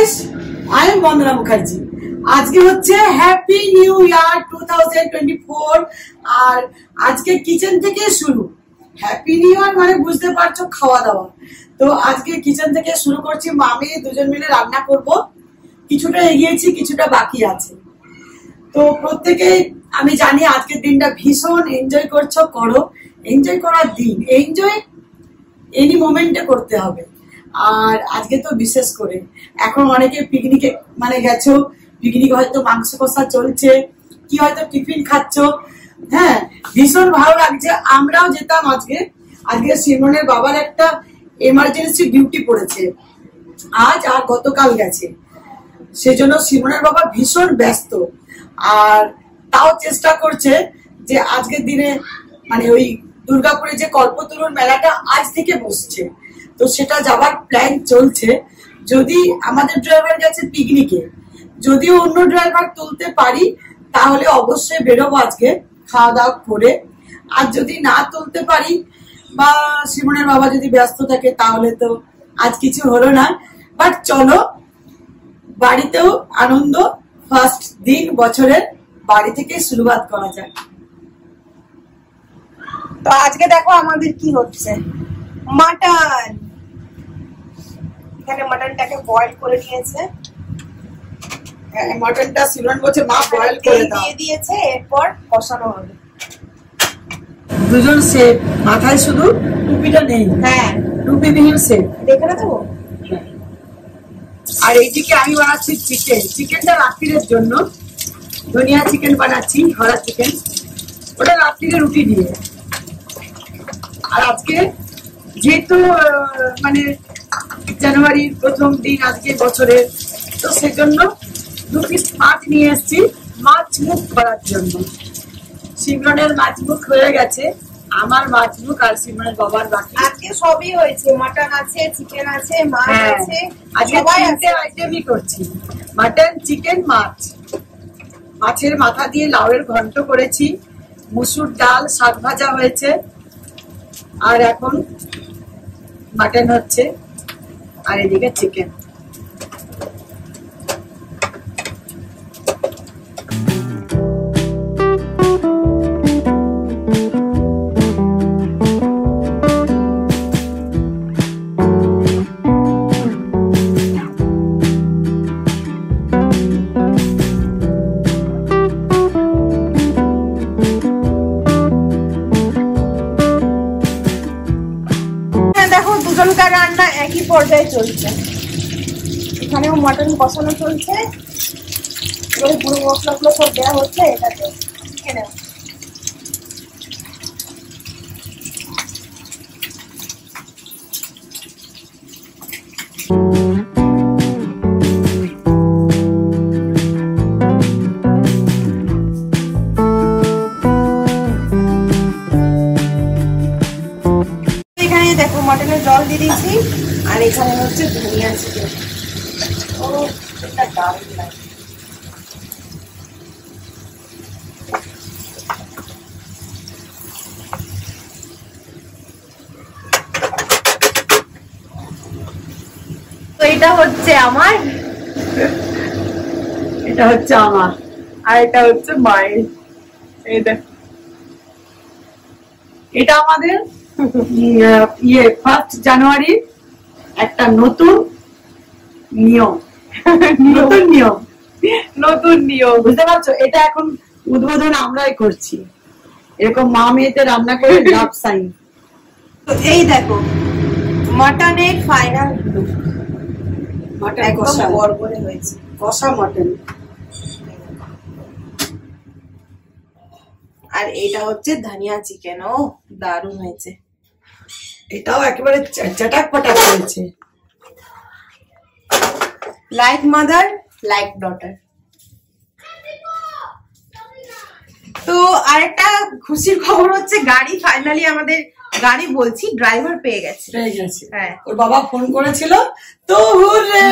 Guys, I am বন্দনা মুখার্জি। আজকে হচ্ছে happy new year 2024 আর আজকে কিচেন থেকে শুরু। হ্যাপি নিউ ইয়ার মানে বুঝতে পারছো, খাওয়া দাওয়া। তো আজকে কিচেন থেকে শুরু করছি, মামি দুজন মিলে রান্না করব। কিছুটা এগিয়েছি, কিছুটা বাকি আছে। তো প্রত্যেকে আমি জানি আজকের দিনটা ভীষণ এনজয় করছো, করো। এনজয় করার দিন, এনজয় এনি মোমেন্টে করতে হবে। আর আজকে তো বিশেষ করে এখন অনেকে পিকনিকে মানে গেছো, পিকনিক হয়তো মাংস কষা চলছে, কি হয়তো টিফিন খাচ্ছ। হ্যাঁ, ভীষণ ভালো লাগছে। আমরাও যেতাম আজকে। আজকে সিমনের বাবার একটা এমার্জেন্সি ডিউটি পড়েছে আজ, আর গতকাল গেছে। সেজন্য সিমনের বাবা ভীষণ ব্যস্ত, আর তাও চেষ্টা করছে যে আজকের দিনে মানে ওই দুর্গাপুরে যে কল্পতরুর মেলাটা আজ থেকে বসছে, তো সেটা যাওয়ার প্ল্যান চলছে। যদি আমাদের ড্রাইভার গেছে পিকনিকে, যদিও অন্য ড্রাইভার তুলতে পারি তাহলে অবশ্যই বেরোবো আজকে খাওয়া দাওয়া করে। আর যদি না তুলতে পারি বা সিমনের বাবা যদি ব্যস্ত থাকে তাহলে তো আজ কিছু হলো না। বাট চলো, বাড়িতেও আনন্দ, ফার্স্ট দিন বছরের বাড়ি থেকে শুরুয়াত করা যায়। তো আজকে দেখো আমাদের কি হচ্ছে, মাটন। এখানে মাটনটাকে বয়েল করে নিয়েছে। মাটনটা সিমরন বলছে মা বয়েল করে দাও, দিয়ে দিয়েছে, এরপর কষানো হবে। দুজন শেফ, মাথায় শুধু টুপিটা নেই। হ্যাঁ, টুপিবিহীন শেফ। দেখে না দেবো। আর এইদিকে আমি বানাচ্ছি চিকেন। চিকেনটা রাত্রির জন্য ধনিয়া চিকেন বানাচ্ছি, হরা চিকেন। ওটা রাত্রিরে রুটি দিয়ে। আর আজকে যেহেতু মানে জানুয়ারির প্রথম দিন আজকে বছরের, তো সেজন্য 2 পিস মাছ নিয়ে এসেছি মাছ মুখ করার জন্য। সিমরনের মাছ মুখ হয়ে গেছে, আমার মাছ মুখ আর সিমরনের বাবার বাকি। আজকে সবই হয়েছে, মাটন আছে, চিকেন আছে, মাছ আছে। আজকে 3টে আইটেমই করছি, মাটন, চিকেন, মাছ। মাছের মাথা দিয়ে লাউয়ের ঘন্ট করেছি, মুসুর ডাল, শাক ভাজা হয়েছে, আর এখন মাটন হচ্ছে, আর এদিকে চিকেন। দুজনকার রান্না একই পর্যায়ে চলছে। এখানেও মাটন কষানো চলছে, এবারে গুঁড়ো মশলাগুলো সব দেওয়া হচ্ছে এটাতে। এখানে দেখো মাটনের জল দিয়ে দিয়েছি, আর এখানে হচ্ছে ধনিয়া চিকেন। ও, এটা দারুণ লাগে। তো এটা হচ্ছে আমার, এটা হচ্ছে আমার, আর এটা হচ্ছে মায়ের। এই দেখো, এটা আমাদের 1 জানুয়ারি একটা নতুন নিয়ম। নতুন নিয়ম, নতুন নিয়ম, বুঝতে পারছো? এটা এখন উদ্বোধন আমরাই করছি, এরকম মা মেয়েতে রান্না করে লাভ সাইন। তো এই দেখো মাটনের ফাইনাল লুক। মাটন একদম কষা, গড়গড়ে হয়েছে, কষা মাটন। আর এটা হচ্ছে ধনিয়া চিকেন। ও, দারুণ হয়েছে। এটাও একেবারে চটাক পটাক হয়েছে। Like mother like daughter. তো আরেকটা খুশির খবর হচ্ছে গাড়ি ফাইনালি, আমাদের গাড়ি বলছি, ড্রাইভার পেয়ে গেছে। হ্যাঁ, ওর বাবা ফোন করেছিল, তো হুররে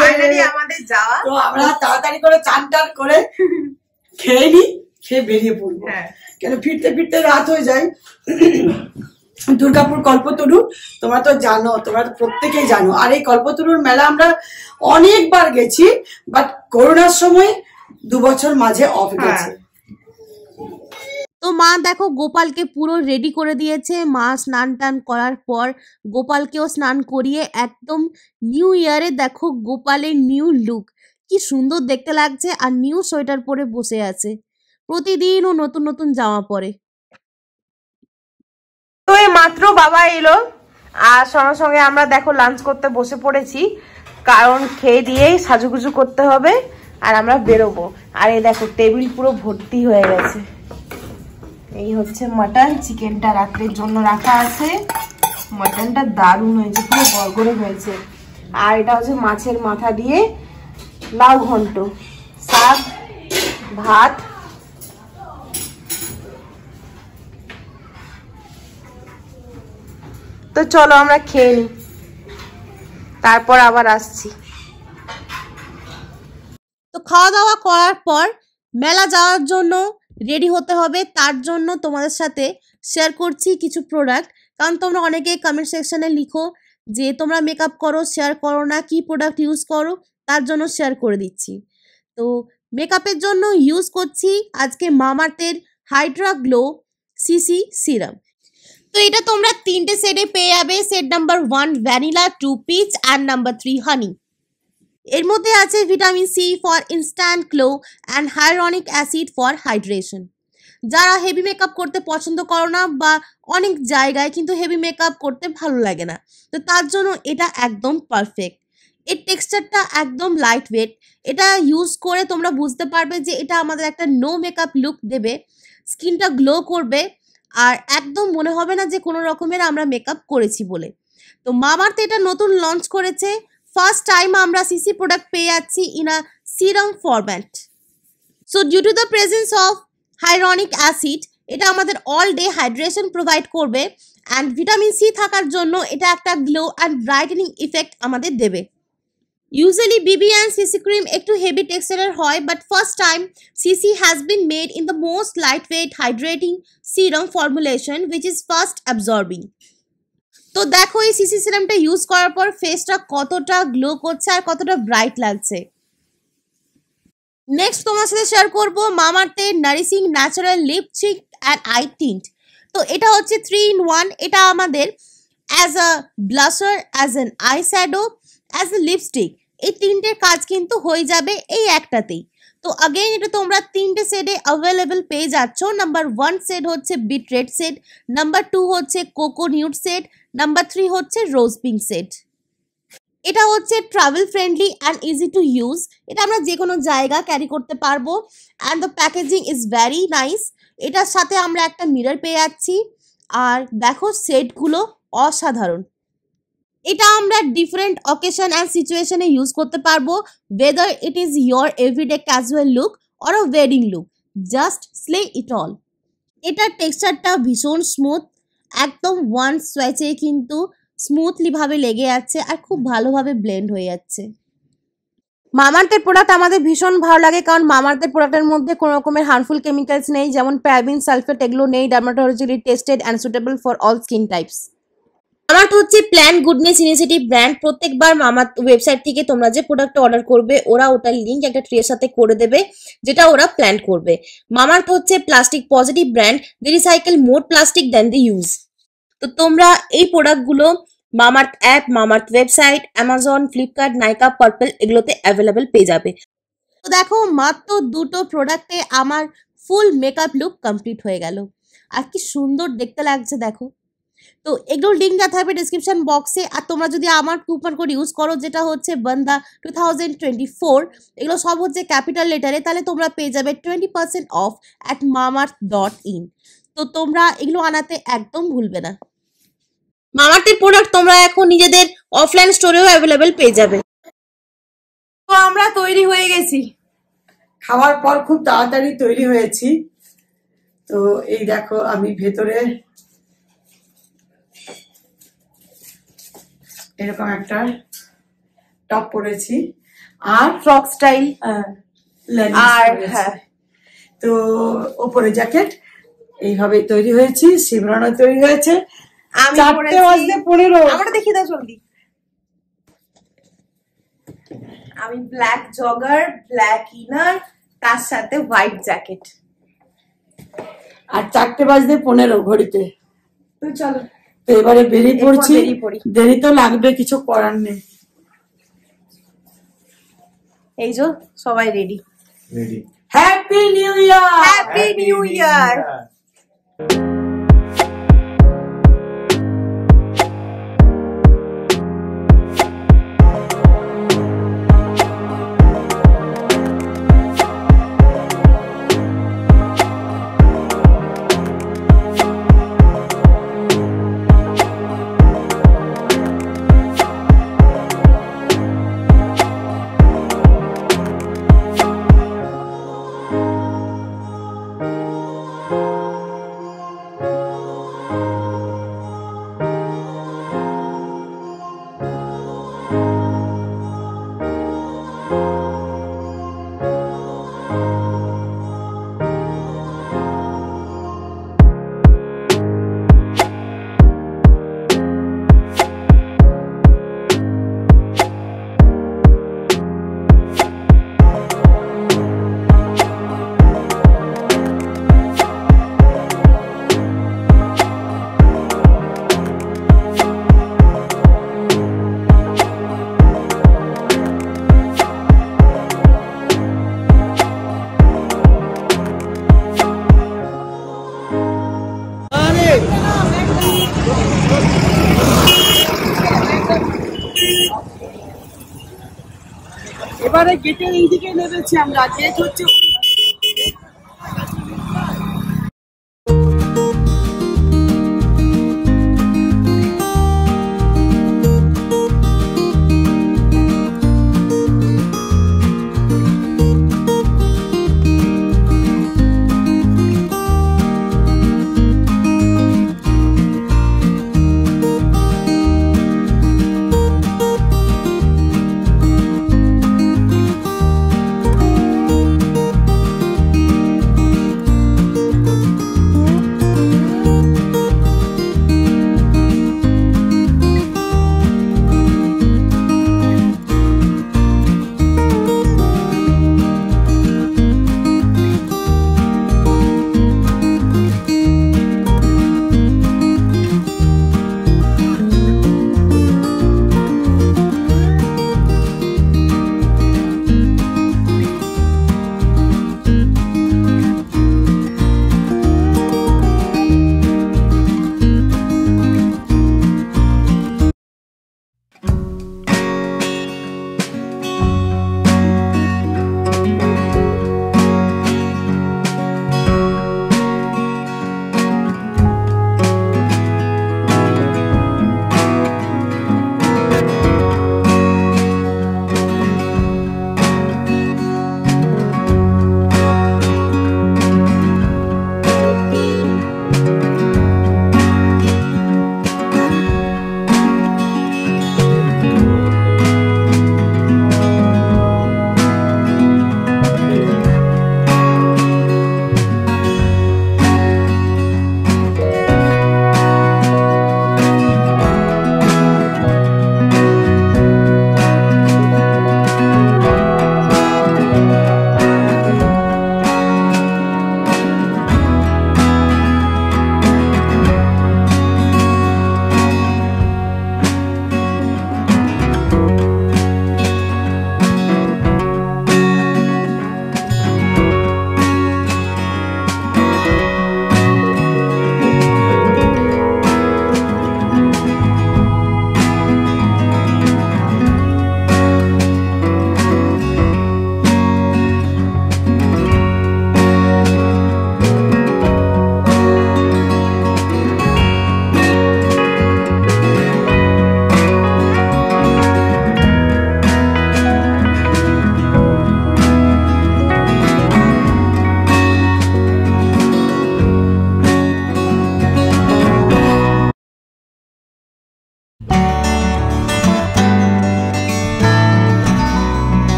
ফাইনালি আমাদের যাওয়া। তো আমরা তাড়াতাড়ি করে চান টান করে খেয়ে নি, খেয়ে বেরিয়ে পড়বো। হ্যাঁ, কেন ফিরতে ফিরতে রাত হয়ে যায়। দুর্গাপুর কল্পতরু। তোমরা তো জানো, তোমরা প্রত্যেকেই জানো। আর এই কল্পতরুর মেলা আমরা অনেকবার গেছি, বাট করোনার সময় 2 বছর মাঝে অফ গেছে। তো মা দেখো গোপালকে পুরো রেডি করে দিয়েছে। মা স্নান টান করার পর গোপালকেও স্নান করিয়ে একদম নিউ ইয়ারে দেখো গোপালের নিউ লুক, কি সুন্দর দেখতে লাগছে। আর নিউ সোয়েটার পরে বসে আছে, প্রতিদিন ও নতুন নতুন জামা পরে। তো এই মাত্র বাবা এলো আর সঙ্গে সঙ্গে আমরা দেখো লাঞ্চ করতে বসে পড়েছি, কারণ খেয়ে দিয়েই সাজুগুজু করতে হবে আর আমরা বেরোবো। আর এই দেখো টেবিল পুরো ভর্তি হয়ে গেছে। এই হচ্ছে মাটন, চিকেনটা রাত্রের জন্য রাখা আছে। মাটনটা দারুণ হয়েছে, পুরো গড়গড়ে হয়েছে। আর এটা হচ্ছে মাছের মাথা দিয়ে লাউ ঘন্ট, শাক, ভাত। তো চলো আমরা খেয়ে নিই, তারপর আবার আসছি। তো খাওয়া দাওয়া করার পর মেলা যাওয়ার জন্য রেডি হতে হবে। তার জন্য তোমাদের সাথে শেয়ার করছি কিছু প্রোডাক্ট, কারণ তোমরা অনেকে কমেন্ট সেকশনে লিখো যে তোমরা মেকআপ করো শেয়ার করো না, কি প্রোডাক্ট ইউজ করো, তার জন্য শেয়ার করে দিচ্ছি। তো মেকআপের জন্য ইউজ করছি আজকে মামাআর্থের হাইড্রা গ্লো সিসি সিরাম। তো এটা তোমরা 3টে সেটে পেয়ে যাবে। Set number 1 vanilla, 2 peach and number 3 honey. এর মধ্যে আছে vitamin C for instant glow and hyaluronic acid for hydration. যারা হেভি মেকআপ করতে পছন্দ করো না বা অনেক জায়গায় কিন্তু হেভি মেকআপ করতে ভালো লাগে না, তো তার জন্য এটা একদম পারফেক্ট। এর টেক্সচারটা একদম লাইট ওয়েট। এটা ইউজ করে তোমরা বুঝতে পারবে যে এটা আমাদের একটা নো মেকআপ লুক দেবে, স্কিনটা গ্লো করবে আর একদম মনে হবে না যে কোনো রকমের আমরা মেকআপ করেছি বলে। তো মামাআর্থ এটা নতুন লঞ্চ করেছে। ফার্স্ট টাইম আমরা সিসি প্রোডাক্ট পেয়ে যাচ্ছি in a serum format. So due to the presence of hyaluronic acid, এটা আমাদের অল ডে হাইড্রেশন প্রোভাইড করবে অ্যান্ড ভিটামিন সি থাকার জন্য এটা একটা গ্লো অ্যান্ড ব্রাইটেনিং ইফেক্ট আমাদের দেবে। Usually BB and CC cream একটু হেভি টেক্সচারের হয়, but first time CC has been made in the most lightweight hydrating serum formulation which is fast absorbing. তো দেখো এই সিসি সিরামটা ইউজ করার পর ফেসটা কতটা গ্লো করছে আর কতটা ব্রাইট লাগছে। নেক্সট তোমার সাথে শেয়ার করবো মামাআর্থের nourishing natural lip cheek and eye tint. তো এটা হচ্ছে 3 in 1। এটা আমাদের as a blusher, as an eye shadow, as a lipstick, এই তিনটের কাজ কিন্তু হয়ে যাবে এই একটাতেই। তো अगेन এটা তোমরা 3টে সেটে अवेलेबल পেয়ে যাচ্ছ। নাম্বার 1 সেট হচ্ছে বিট রেড সেট, নাম্বার 2 হচ্ছে কোকো নিউড সেট, নাম্বার 3 হচ্ছে রোজ পিঙ্ক সেট। এটা হচ্ছে travel friendly and easy to use. এটা আমরা যে কোনো জায়গা ক্যারি করতে পারবো and the packaging is very nice. এটার সাথে আমরা একটা মিরর পেয়ে যাচ্ছি আর দেখো সেটগুলো অসাধারণ। এটা আমরা ডিফারেন্ট অকেশন অ্যান্ড সিচুয়েশনে ইউজ করতে পারবো, whether it is your everyday casual look or a wedding look, just slay it all. এটার টেক্সচারটা ভীষণ স্মুথ, একদম ওয়ান সোয়াচে কিন্তু স্মুথলি ভাবে লেগে যাচ্ছে আর খুব ভালোভাবে ব্লেন্ড হয়ে যাচ্ছে। মামাআর্থের প্রোডাক্ট আমাদের ভীষণ ভালো লাগে, কারণ মামাআর্থের প্রোডাক্টের মধ্যে কোনো রকমের হার্মফুল কেমিক্যালস নেই, যেমন প্যারাবিন, সালফেট, এগুলো নেই। Dermatologically tested and suitable for all skin types. Mamaearth হচ্ছে প্ল্যান গুডনেস ইনিশিয়েটিভ ব্র্যান্ড। প্রত্যেকবার মামাআর্থ ওয়েবসাইট থেকে তোমরা যে প্রোডাক্ট অর্ডার করবে ওরা ওটার লিঙ্ক একটা ট্রের সাথে করে দেবে, যেটা ওরা প্ল্যান করবে। মামাআর্থ হচ্ছে plastic positive brand, they recycle more plastic than they use. তো তোমরা এই প্রোডাক্টগুলো Mamaearth app, Mamaearth website, Amazon, Flipkart, Nykaa, Purplle এগুলোতে অ্যাভেলেবেল পেয়ে যাবে। তো দেখো মাত্র 2টো প্রোডাক্টে আমার ফুল মেকআপ লুক কমপ্লিট হয়ে গেল আর কি সুন্দর দেখতে লাগছে দেখো। তো এগুলো লিঙ্ক দেওয়া থাকবে ডিসক্রিপশন বক্সে। আর তোমরা যদি আমার কুপন কোড ইউজ করো যেটা হচ্ছে বান্দা 2024, এগুলো সব হচ্ছে ক্যাপিটাল লেটারে, তাহলে তোমরা পেয়ে যাবে 20% অফ অ্যাট mamaearth.in। তো তোমরা এগুলো আনাতে একদম ভুলবে না। মামাআর্থের প্রোডাক্ট তোমরা এখন নিজেদের অফলাইন স্টোরেও অ্যাভেলেবেল পেয়ে যাবে। তো আমরা তৈরি হয়ে গেছি, খাওয়ার পর খুব তাড়াতাড়ি তৈরি হয়েছি। তো এই দেখো আমি ভেতরে এরকম একটা টপ পরেছি আর ফ্রক স্টাইল আর হ্যাঁ, তো ওপরে জ্যাকেট। এইভাবে তৈরি হয়েছি, শিবরানো তৈরি হয়েছে। আমি 4:15 আমরা দেখি দাও জলদি। আমি ব্ল্যাক জগার, ব্ল্যাক ইনার, তার সাথে হোয়াইট জ্যাকেট। আর 4:15 ঘড়িতে। তো চলো তো এবারে বেরিয়ে পড়ছি। পড়ি। দেরি তো লাগবে, কিছু করার নেই। এই যে সবাই ready. Happy new year. Happy new year. এবারে গেটের এইদিকে নেমেছি আমরা। গেট হচ্ছে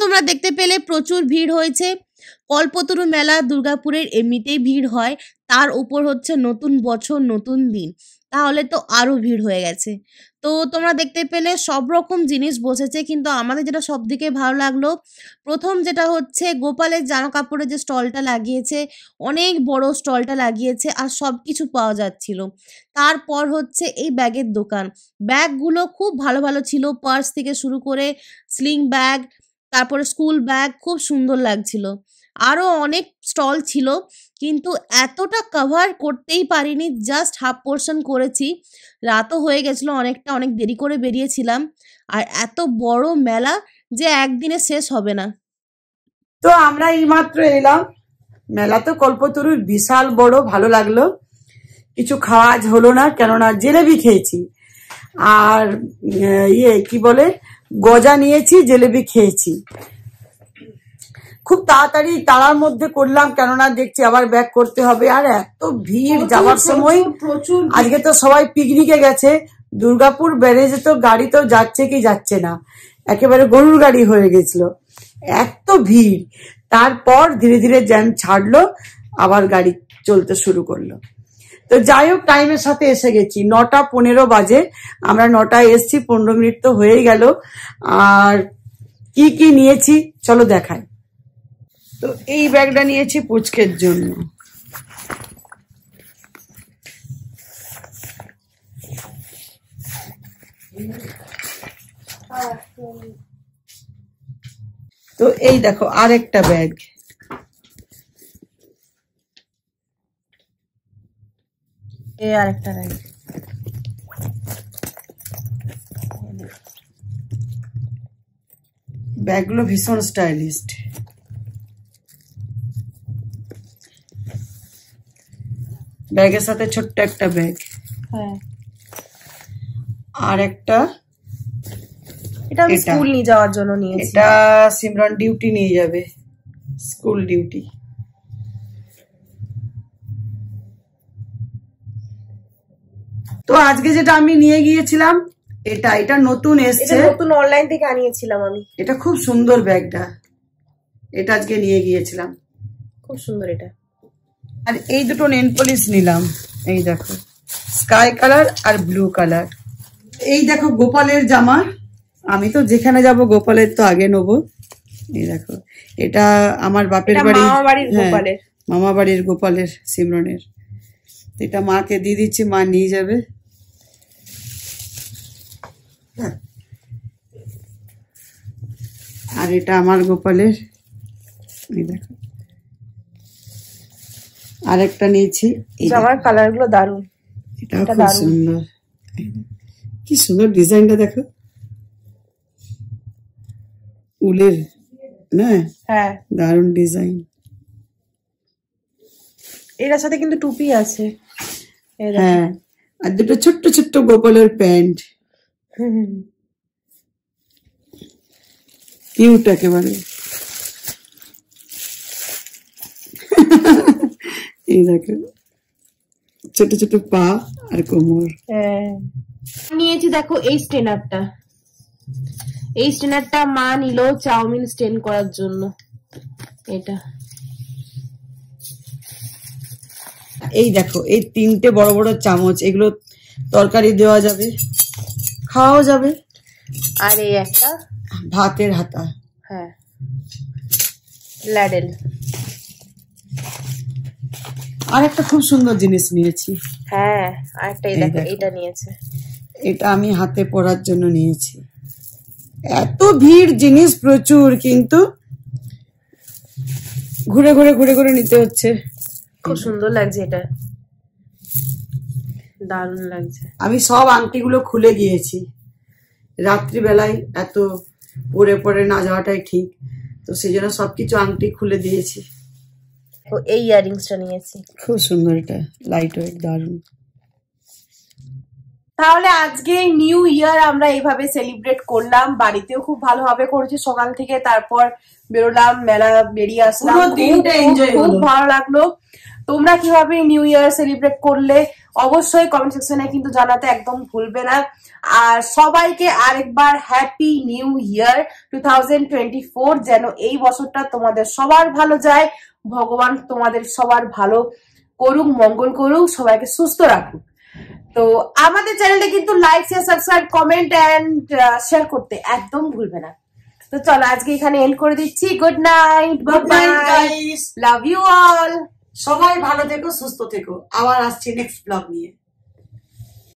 তোমরা দেখতে পেলে প্রচুর ভিড় হয়েছে। কল্পতরু মেলা দুর্গাপুরের এমনিতেই ভিড় হয়, তার উপর হচ্ছে নতুন বছর নতুন দিন, তাহলে তো আরো ভিড় হয়ে গেছে। তো তোমরা দেখতে পেলে সব রকম জিনিস বসেছে, কিন্তু আমাদের যেটা সব থেকে ভালো লাগলো, প্রথম যেটা হচ্ছে গোপালের জামা কাপড়ের যে স্টলটা লাগিয়েছে, অনেক বড় স্টলটা লাগিয়েছে আর সব কিছু পাওয়া যাচ্ছিল। তারপর হচ্ছে এই ব্যাগের দোকান, ব্যাগগুলো খুব ভালো ভালো ছিল, পার্স থেকে শুরু করে স্লিং ব্যাগ, তারপরে স্কুল ব্যাগ, খুব সুন্দর লাগছিল। আরও অনেক স্টল ছিল, কিন্তু এতটা কভার করতেই পারিনি, জাস্ট হাফ পোর্শন করেছি। রাতও হয়ে গেছিলো অনেকটা, অনেক দেরি করে বেরিয়েছিলাম। আর এত বড় মেলা যে একদিনে শেষ হবে না। তো আমরা এইমাত্র এলাম, মেলা তো কল্পতরুর বিশাল বড়, ভালো লাগলো। কিছু খাওয়া আজ হলো না, কেননা জিলেবি খেয়েছি আর কি বলে গজা নিয়েছি, জিলেবি খেয়েছি। খুব তাড়াতাড়ি তাড়ার মধ্যে করলাম, কেননা দেখছি আবার ব্যাক করতে হবে। আর এত ভিড় যাওয়ার সময়, প্রচুর। আজকে তো সবাই পিকনিকে গেছে, দুর্গাপুর ব্যারেজে তো গাড়ি তো যাচ্ছে কি যাচ্ছে না, একেবারে গরুর গাড়ি হয়ে গেছিল, এত ভিড়। তারপর ধীরে ধীরে জ্যাম ছাড়লো, আবার গাড়ি চলতে শুরু করলো। তো যাই হোক, টাইমের সাথে এসে গেছি, 9:15 বাজে। আমরা 9টায় এসছি, 15 মিনিট তো হয়েই গেল। আর কি কি নিয়েছি চলো দেখাই। তো এই ব্যাগটা নিয়েছি পুচকের জন্য। তো এই দেখো আরেকটা ব্যাগ, এই আরেকটা ব্যাগ। ব্যাগগুলো ভীষণ স্টাইলিস্ট। ব্যাগের সাথে ছোট্ট একটা ব্যাগ, হ্যাঁ। আর একটা, এটা আমি স্কুল নিয়ে যাওয়ার জন্য নিয়েছি। এটা সিমরান ডিউটি নিয়ে যাবে, স্কুল ডিউটি। তো আজকে যেটা আমি নিয়ে গিয়েছিলাম, এটা নতুন এসছে, নতুন অনলাইন থেকে আনিয়েছিলাম আমি। এটা খুব সুন্দর ব্যাগটা, এটা আজকে নিয়ে গিয়েছিলাম, খুব সুন্দর এটা। আর এই দুটো নেল পলিশ নিলাম, এই দেখো স্কাই কালার আর ব্লু কালার। এই দেখো গোপালের জামা, আমি তো যেখানে যাব গোপালের তো আগে নেবো। এই দেখো, এটা আমার বাপের বাড়ি, মামা বাড়ির গোপালের, সিমরনের। এটা মাকে দিয়ে দিচ্ছি, মা নিয়ে যাবে। আর এটা আমার গোপালের, এই দেখো। আরেকটা নিয়েছি, জামার কালার গুলো দারুন, এটা খুব সুন্দর, কি সুন্দর ডিজাইনটা দেখো, উলের না, হ্যাঁ দারুন ডিজাইন। এটার সাথে কিন্তু টুপি আছে, হ্যাঁ, আর দুটো ছোট্ট ছোট্ট গোপালের প্যান্ট, কিউট একেবারে। এই দেখো ছোট ছোট পা আর কোমর। নিয়েছি দেখো এই স্টেনারটা, এই স্টেনারটা মা নিল চাউমিন স্টেন করার জন্য। এটা এই দেখো, এই 3টে বড় বড় চামচ, এগুলো তরকারি দেওয়া যাবে, খাওয়াও যাবে। আর এই একটা ভাতের হাতা, হ্যাঁ ল্যাডেল। আর একটা খুব সুন্দর জিনিস নিয়েছি, হ্যাঁ আরেকটা এই দেখো, এটা নিয়েছে, এটা আমি হাতে পরার জন্য নিয়েছি। এত ভিড়, জিনিস প্রচুর, কিন্তু ঘুরে ঘুরে ঘুরে ঘুরে নিতে হচ্ছে। খুব সুন্দর লাগছে, এটা দারুণ লাগছে। আমি সব আংটিগুলো খুলে গিয়েছি, রাত্রিবেলায় এত পরে পরে না যাওয়াটাই ঠিক, তো সেই জন্য সবকিছু আংটি খুলে দিয়েছি। এই ইয়ারিংসটা নিয়েছি, খুব সুন্দর, এটা লাইট ওয়েট, দারুণ। তাহলে আজকে নিউ ইয়ার আমরা এইভাবে সেলিব্রেট করলাম, বাড়িতেও খুব ভালোভাবে করেছি সকাল থেকে, তারপর বেরোলাম, মেলা বেরিয়ে আসলাম, খুব ভালো লাগলো। তোমরা কিভাবে নিউ ইয়ার সেলিব্রেট করলে অবশ্যই কমেন্ট সেকশনে কিন্তু জানাতে একদম ভুলবে না। আর সবাইকে আরেকবার হ্যাপি নিউ ইয়ার 2024, যেন এই বছরটা তোমাদের সবার ভালো যায়, ভগবান তোমাদের সবার ভালো করুক, মঙ্গল করুক, সবাইকে সুস্থ রাখুক। তো আমাদের চ্যানেলটা কিন্তু like, share, subscribe, comment and share করতে একদম ভুলবে না। তো চলো আজকে এখানে এন্ড করে দিচ্ছি। Good night, good night guys, love you all. সবাই ভালো থেকো, সুস্থ থেকো। আবার আসছি নেক্সট ব্লগ নিয়ে।